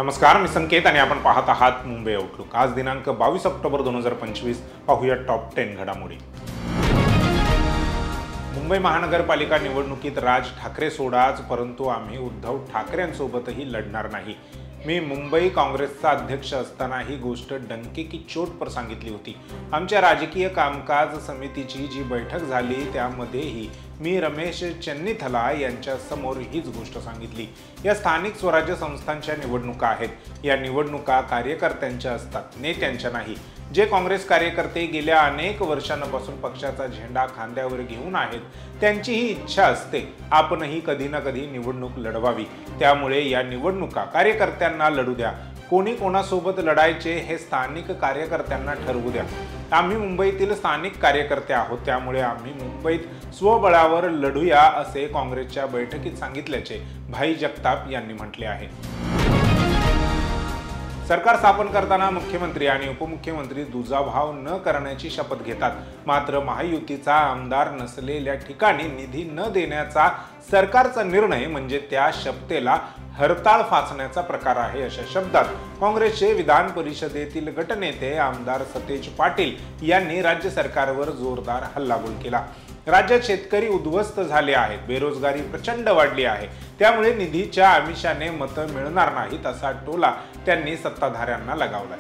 नमस्कार, मी संकेत आणि आपण पाहत आहात मुंबई आउटलुक। आज दिनांक 22 ऑक्टोबर 2025। पाहूया टॉप 10 घडामोडी। मुंबई महानगरपालिका निवडणुकीत राज ठाकरे सोडाच, परंतु आम्ही उद्धव ठाकरेंसोबतही लढणार नाही। मी मुंबई काँग्रेसचा अध्यक्ष असताना ही गोष्ट डंके की चोट पर सांगितली होती। आमच्या राजकीय कामकाज समितीची जी बैठक झाली त्यामध्येही मी रमेश चन्नीथला यांच्या समोर हीच गोष्ट सांगितली। या स्थानिक स्वराज्य संस्थांच्या निवडणुका आहेत। या निवडणुका कार्यकर्त्यांच्या असतात, नेत्यांच्या नाही। जे काँग्रेस कार्यकर्ते गेल्या अनेक वर्षांपासून पक्षाचा झेंडा खांद्यावर घेऊन आहेत, त्यांची ही इच्छा असते आपणही कधी ना कधी निवडणूक लढवावी। त्यामुळे या निवडणुका कार्यकर्त्यांना लढू द्या। कोणी कोणासोबत लढायचे हे स्थानिक कार्यकर्त्यांना ठरवू द्या। आम्ही मुंबईतील स्थानिक कार्यकर्ते आहोत, त्यामुळे आम्ही मुंबईत स्वबळावर लढूया असे काँग्रेसच्या बैठकीत सांगितल्याचे भाई जगताप यांनी म्हटले आहे। सरकार स्थापन करताना मुख्यमंत्री आणि उपमुख्यमंत्री दुजाभाव न करण्याची शपथ घेतात, मात्र महायुतीचा आमदार नसलेल्या ठिकाणी निधी न देण्याचा सरकारचा निर्णय म्हणजे त्या शपथेला हरताळ फासण्याचा प्रकार आहे, अशा शब्दात काँग्रेसचे विधान परिषदेतील गटनेते आमदार सतेज पाटील यांनी राज्य सरकारवर जोरदार हल्लाबोल केला। राज्यात शेतकरी उद्ध्वस्त झाले आहेत, बेरोजगारी प्रचंड वाढली आहे, त्यामुळे निधीच्या आमिषाने मतं मिळणार नाहीत असा टोला त्यांनी सत्ताधाऱ्यांना लगावलाय।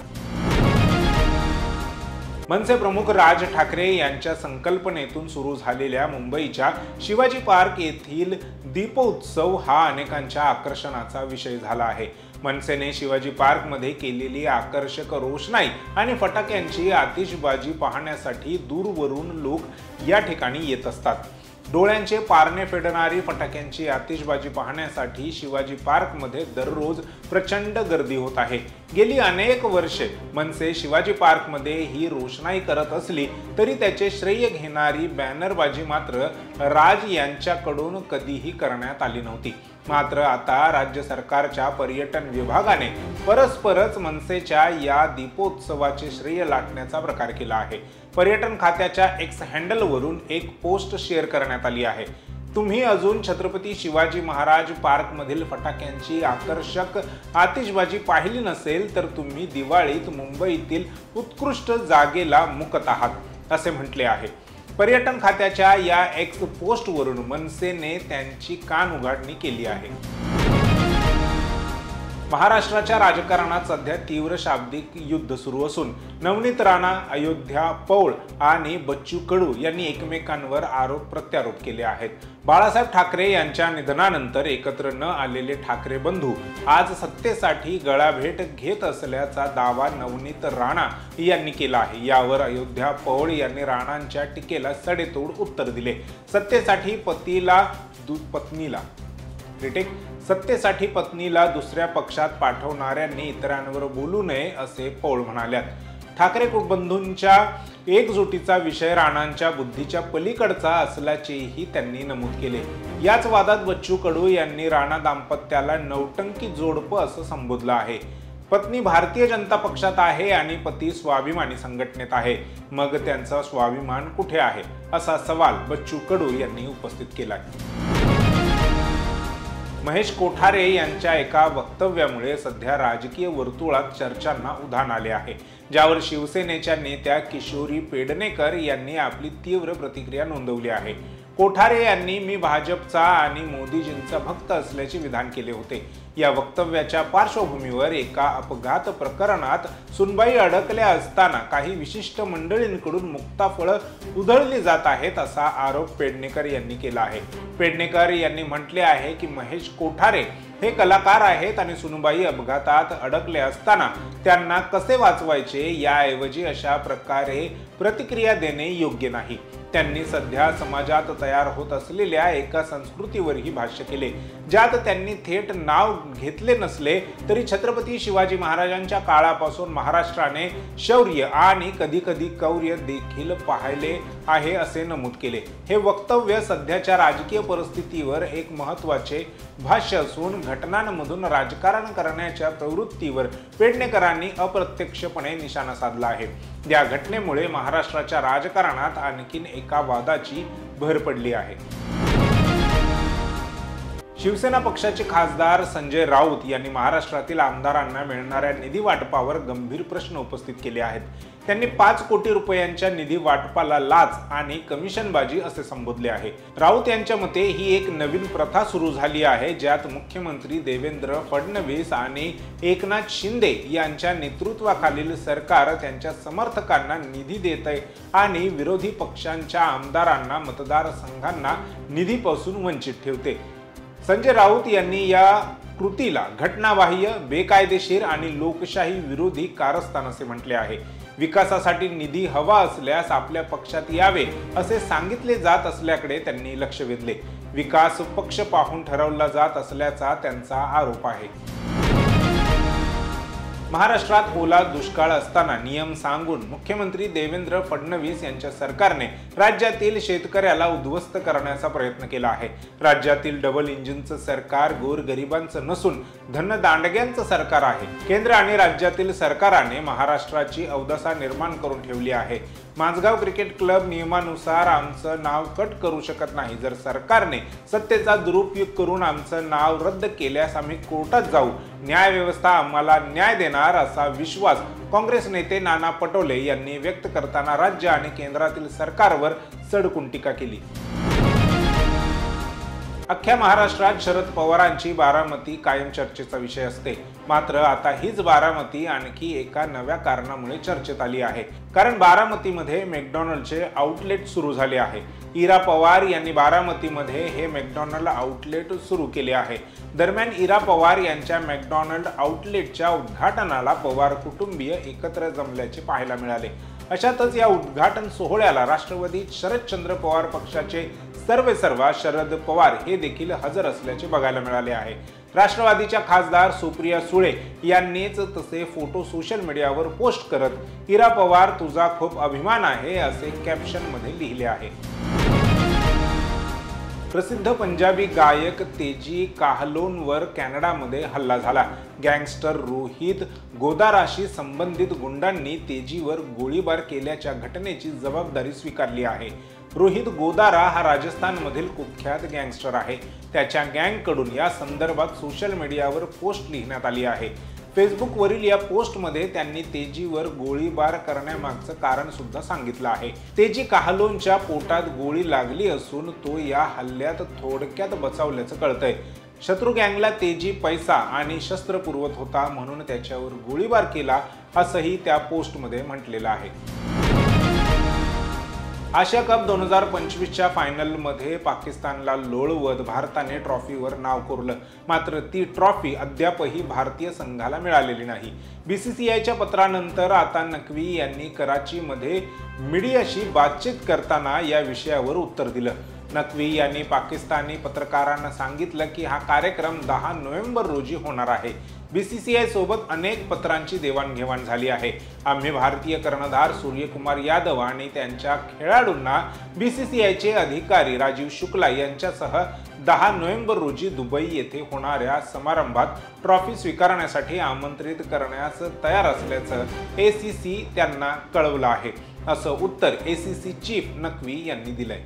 मनसे प्रमुख राज ठाकरे यांच्या संकल्पनेतून सुरू झालेल्या मुंबईच्या शिवाजी पार्क येथील दीपोत्सव हा अनेकांच्या आकर्षणाचा विषय झाला आहे। मनसेने शिवाजी पार्क मध्ये केलेली आकर्षक रोषणाई आणि फटाक्यांची आतिषबाजी पाहण्यासाठी दूरवरून लोक या ठिकाणी येत असतात। डोळ्यांचे पारणे फेडणारी फटाक्यांची आतिषबाजी पाहण्यासाठी शिवाजी पार्क मध्ये दररोज प्रचंड गर्दी होत आहे। गेली अनेक वर्षे मनसे शिवाजी पार्क मध्ये ही रोषणाई करत असली तरी त्याचे श्रेय घेणारी बॅनरबाजी मात्र राज यांच्याकडून कधीही करण्यात आली नव्हती। मात्र आता राज्य सरकारच्या पर्यटन विभागाने परस्परच मनसेच्या या दीपोत्सवाचे श्रेय लाटण्याचा प्रकार केला आहे। पर्यटन खात्याच्या एक्स हँडलवरून एक पोस्ट शेअर करण्यात आली आहे। तुम्ही अजून छत्रपती शिवाजी महाराज पार्क मधील फटाक्यांची आकर्षक आतिषबाजी पाहिली नसेल तर तुम्ही दिवाळीत मुंबईतील उत्कृष्ट जागेला मुकत आहात असे म्हटले आहे। पर्यटन खात्याच्या या एक्स पोस्टवरून मनसेने त्यांची कानउघाडणी केली आहे। महाराष्ट्राच्या राजकारणात सध्या तीव्र शाब्दिक युद्ध सुरू असून नवनीत राणा, अयोध्या पौळ आणि बच्चू कडू यांनी एकमेकांवर आरोप प्रत्यारोप केले आहेत। बाळासाहेब ठाकरे यांच्या निधनानंतर एकत्र न आलेले ठाकरे बंधू आज सत्तेसाठी गळाभेट घेत असल्याचा दावा नवनीत राणा यांनी केला आहे। यावर अयोध्या पौळ यांनी राणांच्या टीकेला सडेतोड उत्तर दिले। सत्तेसाठी पत्नीला दुसऱ्या पक्षात पाठवणाऱ्यांनी इतरांवर बोलू नये असे पौळ म्हणाल्यात। ठाकरे बंधूंच्या एकजुटीचा विषय राणांच्या बुद्धीच्या पलीकडचा असल्याचेही त्यांनी नमूद केले। याच वादात बच्चू कडू यांनी राणा दाम्पत्याला नौटंकी जोडपं असं संबोधलं आहे। पत्नी भारतीय जनता पक्षात आहे आणि पती स्वाभिमानी संघटनेत आहे, मग त्यांचा स्वाभिमान कुठे आहे असा सवाल बच्चू कडू यांनी उपस्थित केलाय। महेश कोठारे यांच्या एका वक्तव्यामुळे सध्या राजकीय वर्तुळात चर्चांना उधाण आले आहे, ज्यावर शिवसेनेच्या नेत्या किशोरी पेडणेकर यांनी आपली तीव्र प्रतिक्रिया नोंदवली आहे। कोठारे यांनी मी भाजपचा आणि मोदीजींचा भक्त असल्याचे विधान केले होते। या वक्तव्याच्या पार्श्वभूमीवर एका अपघात प्रकरणात सुनबाई अडकल्या असताना काही विशिष्ट मंडळींकडून मुक्ताफळं उधळली जात आहेत असा आरोप पेडणेकर यांनी केला आहे। पेडणेकर यांनी म्हटले आहे की महेश कोठारे हे कलाकार आहेत आणि सुनबाई अपघातात अडकले असताना त्यांना कसे वाचवायचे याऐवजी अशा प्रकारे प्रतिक्रिया देणे योग्य नाही। त्यांनी सध्या समाजात तयार होत असलेल्या एका संस्कृतीवरही भाष्य केले, ज्यात त्यांनी थेट नाव घेतले नसले तरी छत्रपती शिवाजी महाराजांच्या काळापासून महाराष्ट्राने शौर्य आणि कधी कधी कौर्य देखील पाहिले आहे असे नमूद केले। हे वक्तव्य सध्याच्या राजकीय परिस्थितीवर एक महत्त्वाचे भाष्य असून घटनांमधून राजकारण करण्याच्या प्रवृत्तीवर पेडणेकरांनी अप्रत्यक्षपणे निशाणा साधला आहे। या घटनेमुळे महाराष्ट्राच्या राजकारणात आणखीन एका वादाची भर पडली आहे। शिवसेना पक्षाचे खासदार संजय राऊत यांनी महाराष्ट्रातील आमदारांना मिळणाऱ्या निधी वाटपावर गंभीर प्रश्न उपस्थित केले आहेत. त्यांनी 5 कोटी रुपयांच्या निधी वाटपाला लाच आणि कमिशनबाजी असे संबोधले आहे. राऊत यांच्या मते ही एक नवीन प्रथा सुरू झाली आहे, ज्यात मुख्यमंत्री देवेंद्र फडणवीस आणि एकनाथ शिंदे यांच्या नेतृत्वाखालील सरकार त्यांच्या समर्थकांना निधी देते आणि विरोधी पक्षांच्या आमदारांना मतदारसंघांना निधीपासून वंचित ठेवते. संजय राऊत यांनी या कृतीला घटनाबाह्य, बेकायदेशीर आणि लोकशाही विरोधी कारस्थान असे म्हटले आहे. विकासासाठी निधी हवा असल्यास आपल्या पक्षात यावे असे सांगितले जात असल्याकडे त्यांनी लक्ष वेधले. विकास पक्ष पाहून ठरवला जात असल्याचा त्यांचा आरोप आहे. महाराष्ट्रात ओला दुष्काळ असताना नियम सांगून मुख्यमंत्री देवेंद्र फडणवीस यांच्या सरकारने राज्यातील शेतकऱ्याला उद्ध्वस्त करण्याचा प्रयत्न केला आहे. राज्यातील डबल इंजिनचं सरकार गोरगरिबांचं नसून धनदांडग्यांचं सरकार आहे. केंद्र आणि राज्यातील सरकाराने महाराष्ट्राची अवदशा निर्माण करून ठेवली आहे. माझगाव क्रिकेट क्लब नियमानुसार आमचं नाव कट करू शकत नाही. जर सरकारने सत्तेचा दुरुपयोग करून आमचं नाव रद्द केल्यास आम्ही कोर्टात जाऊ. न्याय व्यवस्था आम्हाला न्याय देणार असा विश्वास काँग्रेस नेते नाना पटोले यांनी व्यक्त करताना राज्य आणि केंद्रातील सरकारवर सडकून टीका केली. अख्ख्या महाराष्ट्रात शरद पवारांची बारामती कायम चर्चेचा विषय असते. मात्र आता हीच बारामती आणखी एका नव्या कारणामुळे चर्चेत आली आहे. कारण बारामतीमध्ये मॅकडॉनल्डचे आउटलेट सुरू झाले आहे. इरा पवार यांनी बारामतीमध्ये हे मॅकडॉनल्ड आउटलेट सुरू केले आहे. दरम्यान इरा पवार यांच्या मॅकडॉनल्ड आउटलेटच्या उद्घाटनाला पवार कुटुंबीय एकत्र जमल्याचे पाहायला मिळाले. अशातच या उद्घाटन सोहळ्याला राष्ट्रवादी शरदचंद्र पवार पक्षाचे सर्वेसर्वा शरद पवार हे देखील हजर असल्याचे बघायला मिळाले आहे. राष्ट्रवादीच्या खासदार सुप्रिया सुळे यांनीच तसे फोटो सोशल मीडियावर पोस्ट करत इरा पवार तुझा खूप अभिमान आहे असे कॅप्शन मध्ये लिहिले आहे. प्रसिद्ध पंजाबी गायक तेजी काहलोनवर कॅनडामध्ये हल्ला झाला. गँगस्टर रोहित गोदाराशी संबंधित गुंडांनी तेजीवर गोळीबार केल्याच्या घटनेची जबाबदारी स्वीकारली आहे. रोहित गोदारा हा राजस्थानमधील कुख्यात गँगस्टर आहे. त्याच्या गँगकडून या संदर्भात सोशल मीडियावर पोस्ट लिहिण्यात आली आहे. फेसबुकवरील या पोस्टमध्ये त्यांनी तेजीवर गोळीबार करण्यामागचं कारण सुद्धा सांगितलं आहे. तेजी काहलोनच्या पोटात गोळी लागली असून तो या हल्ल्यात थोडक्यात बचावल्याचं कळतंय. शत्रू गँगला तेजी पैसा आणि शस्त्र पुरवत होता म्हणून त्याच्यावर गोळीबार केला असंही त्या पोस्टमध्ये म्हटलेलं आहे. आशिया कप 2025च्या फायनलमध्ये पाकिस्तानला लोळवत भारताने ट्रॉफीवर नाव कोरलं. मात्र ती ट्रॉफी अद्यापही भारतीय संघाला मिळालेली नाही. बीसीसीआयच्या पत्रानंतर आता नक्वी यांनी कराचीमध्ये मीडियाशी बातचीत करताना या विषयावर उत्तर दिलं. नक्वी यांनी पाकिस्तानी पत्रकारांना सांगितलं की हा कार्यक्रम 10 नोव्हेंबर रोजी होणार आहे. बीसीसीआय सोबत अनेक पत्रांची देवाणघेवाण झाली आहे. आम्ही भारतीय कर्णधार सूर्यकुमार यादव आणि त्यांच्या खेळाडूंना बीसीसीआयचे अधिकारी राजीव शुक्ला यांच्यासह 10 नोव्हेंबर रोजी दुबई येथे होणाऱ्या समारंभात ट्रॉफी स्वीकारण्यासाठी आमंत्रित करण्यास तयार असल्याचं एसीसी त्यांना कळवलं आहे असं उत्तर एसीसी चीफ नक्वी यांनी दिलंय.